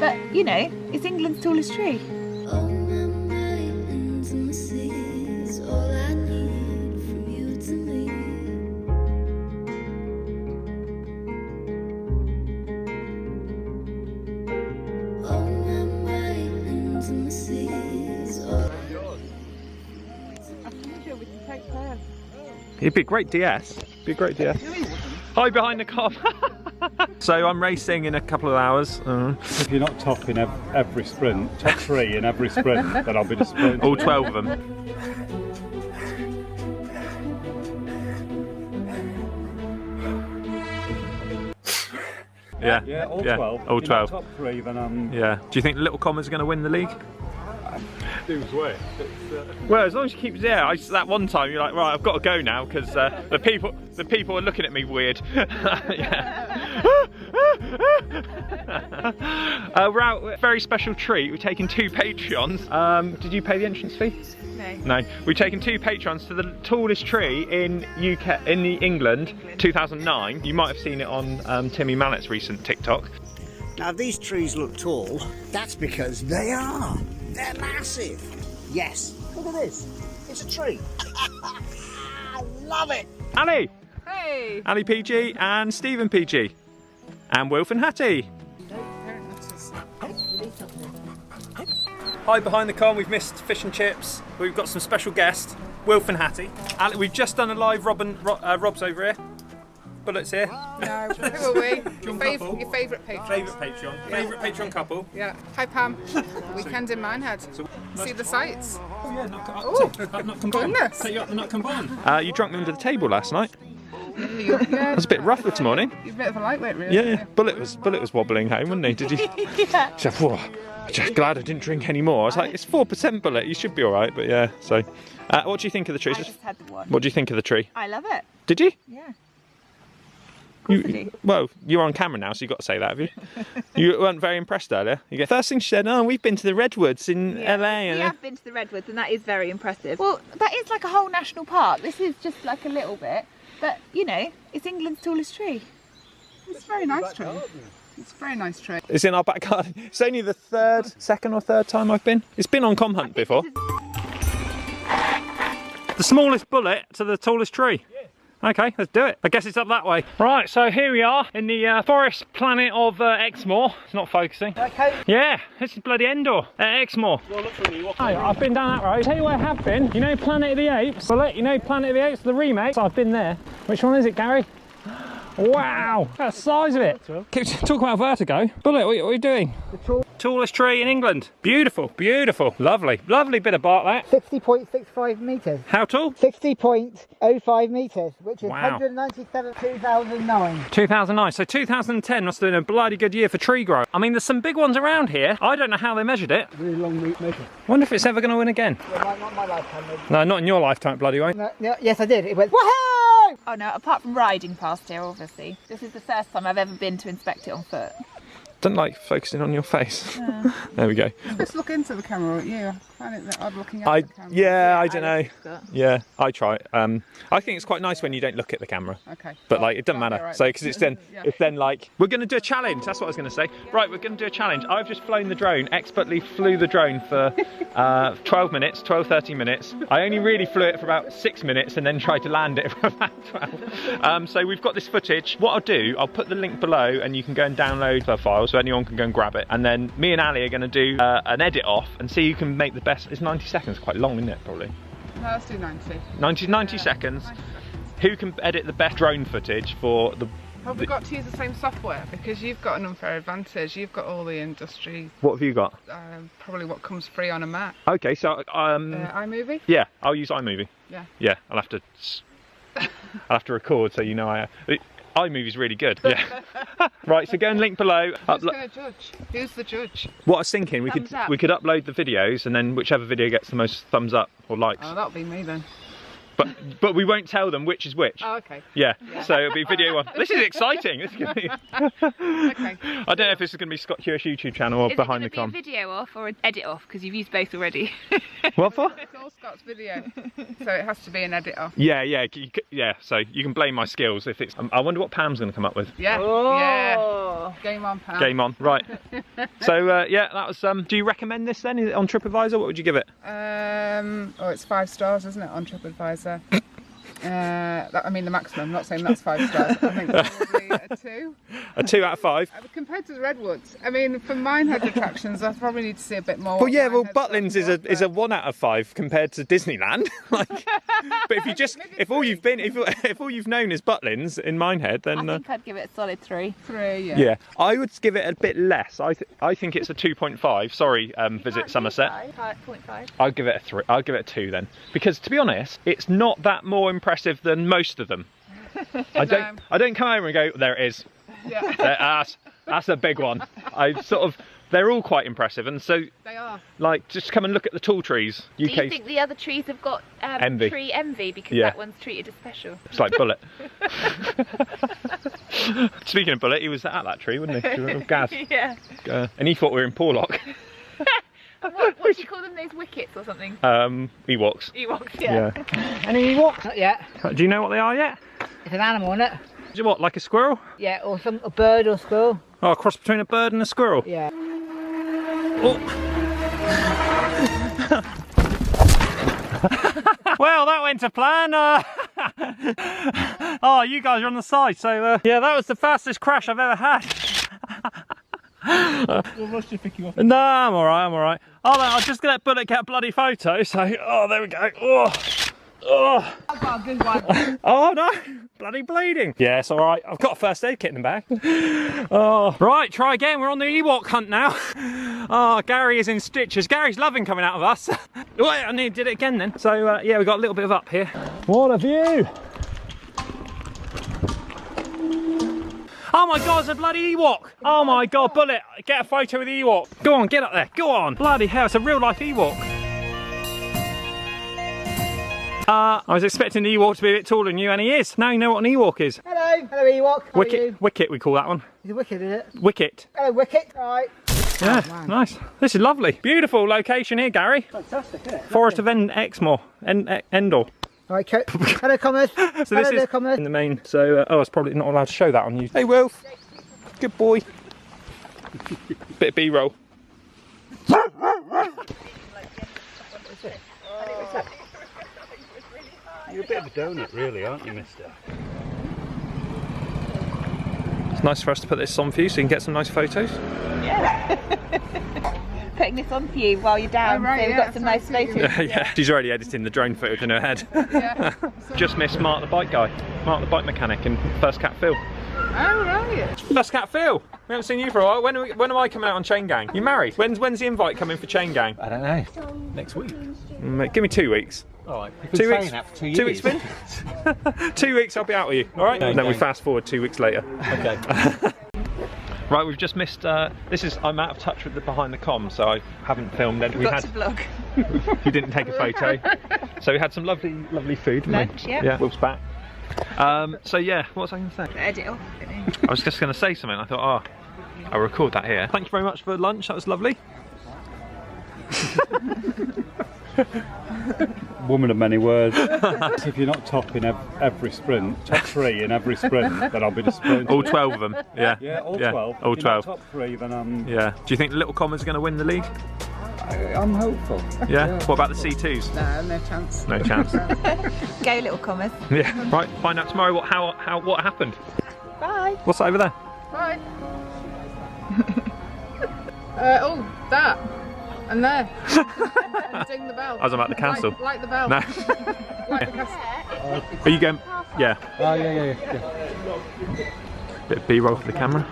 but you know, it's England's tallest tree. It'd be a great DS. Be a great DS. Hi behind the car. So I'm racing in a couple of hours. If you're not top in every sprint, top 3 in every sprint, then I'll be disappointed. All 12 of them. Yeah. Yeah, all 12. All If you're 12. not top 3, then I'm... Yeah. Do you think Little Commas are going to win the league? Doom's way. Well, as long as you keep, yeah. That one time you're like, right, I've got to go now because the people are looking at me weird. Yeah. We're out with a very special treat. We're taking 2 Patreons. Did you pay the entrance fee? No. We've taken 2 Patreons to the tallest tree in England, 2009. You might have seen it on Timmy Mallett's recent TikTok. Now these trees look tall, that's because they are. They're massive. Yes, look at this. It's a tree. I love it. Ali! Hey! Ali PG and Stephen PG. And Wilf and Hattie. Hi behind the con, we've missed fish and chips. We've got some special guests, Wilf and Hattie. Ali, we've just done a live Rob's over here. Bullets here. No, who are we? Your favourite patron. Favourite Patreon couple. Yeah. Hi Pam. Weekend in Minehead. See the sights. Oh yeah, not Goodness. Take you up the nut combine. You drunk me under the table last night. Yeah. It was a bit rough this morning. You're a bit of a lightweight, really. Yeah. Bullet was wobbling home, wasn't he? Did he? Yeah. She said, whoa, I'm just glad I didn't drink any more. I was like, it's 4% Bullet, you should be all right. But yeah, so. What do you think of the tree? I just had the one. What do you think of the tree? I love it. Did you? Yeah. Well, you're on camera now, so you've got to say that, have you? You weren't very impressed earlier. First thing she said, oh, we've been to the Redwoods in LA. We have been to the Redwoods and that is very impressive. Well, that is like a whole national park. This is just like a little bit. But, you know, it's England's tallest tree. It's a very nice tree. It's a very nice tree. It's in our back garden. It's only the second or third time I've been. It's been on Com Hunt before. The smallest bullet to the tallest tree. Okay, let's do it. I guess it's up that way. Right, so here we are in the forest planet of Exmoor. It's not focusing. Okay. Yeah, this is bloody Endor at Exmoor. Hi, I've been down that road. Tell you where I have been. You know Planet of the Apes? Well, you know Planet of the Apes, the remake? I've been there. Which one is it, Gary? Wow, that's the size of it. Talk about vertigo. Bullet, what are you doing? Tallest tree in England. Beautiful, beautiful. Lovely, lovely bit of bark that. 60.65 metres. How tall? 60.05 metres, which is Wow. 197 2009. 2009, so 2010 must have been a bloody good year for tree growth. I mean, there's some big ones around here. I don't know how they measured it. Really long measure. Wonder if it's ever going to win again. Well, not my lifetime. Maybe. No, not in your lifetime, bloody won't. No, yes, I did. It went, woohoo! Oh no, apart from riding past here, obviously. This is the first time I've ever been to inspect it on foot. Don't like focusing on your face. There we go. Just look into the camera, won't you? I find it that odd looking at the camera. Yeah, I don't know. Yeah, I try. I think it's quite nice when you don't look at the camera. Okay. But like, it doesn't matter. right. So, because it's then, Yeah. it's then like, we're going to do a challenge. That's what I was going to say. Right, we're going to do a challenge. I've just flown the drone, expertly flew the drone for 12 minutes, 13 minutes. I only really flew it for about 6 minutes and then tried to land it for about 12. So we've got this footage. What I'll do, I'll put the link below and you can go and download the file so anyone can go and grab it. And then me and Ali are going to do an edit off and see who can make the best. It's 90 seconds, quite long, isn't it, probably? No, let's do 90. 90 seconds. Who can edit the best drone footage for the... Have we got to use the same software? Because you've got an unfair advantage. You've got all the industry, What have you got? probably what comes free on a Mac. Okay, so iMovie? yeah, I'll use iMovie. Yeah. Yeah, I'll have to record so you know iMovie's really good. Yeah. Right, so go and link below. Who's going to judge? Who's the judge? What I was thinking, we Thumbs up. could upload the videos and then whichever video gets the most thumbs up or likes. Oh, that'll be me then. But we won't tell them which is which. Oh, okay. Yeah. So it'll be video one. This is exciting. This is gonna be... Okay. I don't know if this is going to be Scott Hewish YouTube channel or Is behind it the going com. to be a video off or an edit off? Because you've used both already. What for? It's all Scott's video, so it has to be an editor. Yeah, yeah, yeah. So you can blame my skills if it's. I wonder what Pam's going to come up with. Yeah, Oh. yeah. Game on, Pam. Game on, right. So yeah, that was. Do you recommend this then? Is it on TripAdvisor? What would you give it? Oh, it's 5 stars, isn't it, on TripAdvisor? I mean the maximum. I'm not saying that's 5 stars. I think probably a 2. A 2 out of 5. Compared to the Redwoods, I mean, for Minehead attractions, I probably need to see a bit more. Well, yeah. Well, Minehead Butlins stuff, is a 1 out of 5 compared to Disneyland. Like, but if you just if all you've been if all you've known is Butlins in Minehead, then I think I'd give it a solid 3. 3, yeah. yeah, I would give it a bit less. I think it's a 2.5. Sorry, Visit Somerset. 5.5. I'd give it a 3. I'd give it a 2 then, because to be honest, it's not that more impressive than most of them. I don't come over and go, there it is. Yeah. That's a big one. They're all quite impressive, and so They are. like just come and look at the tall trees. Do you think the other trees have got Envy. tree envy because Yeah. that one's treated as special? It's like Bullet. Speaking of Bullet, he was at that tree, wasn't he? With Gaz. Yeah. And he thought we were in Porlock. And what do you call them? Those wickets or something? Ewoks. Ewoks, yeah. Any Ewoks? Not yet. Do you know what they are yet? It's an animal, isn't it? Is it what, like a squirrel? Yeah, or a bird or squirrel. Oh, a cross between a bird and a squirrel. Yeah. Oh. Well, that went to plan. Oh, you guys are on the side, so yeah, that was the fastest crash I've ever had. No, I'm alright, I'm alright. Oh, no, I'll just let Bullet get a bloody photo, so, oh, there we go. Oh, oh. I've got a good one. Oh no, bloody bleeding. Yeah, it's alright. I've got a first aid kit in the bag. Oh, right, try again. We're on the Ewok hunt now. Oh, Gary is in stitches. Gary's loving coming out of us. Wait, I nearly did it again then. So, yeah, we've got a little bit of up here. What a view. Oh my God, it's a bloody Ewok. Oh my God, Bullet, get a photo with the Ewok. Go on, get up there, go on. Bloody hell, it's a real life Ewok. I was expecting the Ewok to be a bit taller than you, and he is. Now you know what an Ewok is. Hello. Hello, Ewok. How are you? Wicket, we call that one. Is it wicked, is it? Wicket. Hello, Wicket. All right. Yeah, Oh, nice. This is lovely. Beautiful location here, Gary. Fantastic, isn't it? Forest of Exmoor. Endor. All right, hello, comers. So this hello, is comers. in the main. So, oh, it's probably not allowed to show that on you. Hey, Wilf. Good boy. Bit of B-roll. You're a bit of a donut, really, aren't you, mister? It's nice for us to put this on for you so you can get some nice photos. Putting this on for you while you're down, Oh, right, so we've yeah, got some nice sounds photos. Yeah, she's already editing the drone footage in her head. Yeah. Just missed Mark the bike guy. Mark the bike mechanic and First Cat Phil. Oh, right. First Cat Phil! We haven't seen you for a while. When am I coming out on Chain Gang? You married? When's the invite coming for Chain Gang? I don't know. Next week. Give me 2 weeks. All right. 2 weeks. That for 2 years. 2 weeks, Finn? 2 weeks, I'll be out with you. All right. And then we fast forward 2 weeks later. Okay. Right, we've just missed. I'm out of touch with the behind the comm, so I haven't filmed any. Got to vlog. We didn't take a photo. So we had some lovely food. Didn't Lunch, we? yeah. Yeah. Will's back. So yeah, what was I going to say? Edit off. I was just going to say something. I thought, oh, I'll record that here. Thank you very much for lunch. That was lovely. Woman of many words. If you're not top in every sprint, top 3 in every sprint, then I'll be disappointed. All 12 of them. Yeah. Yeah, all 12. All If you're not 12. top 3, then I'm Yeah. Do you think the Little Commons are going to win the league? hopeful. Yeah. What about the C2s? No, no chance. No chance. Go, little commas. Yeah. Right. Find out tomorrow what happened. Bye. What's that over there? Right. Oh, that. And there. And ding the bell. I was about to cancel. Like the bell. No. Like the castle. Are you going? Yeah. Oh, yeah. Bit of B-roll for the camera.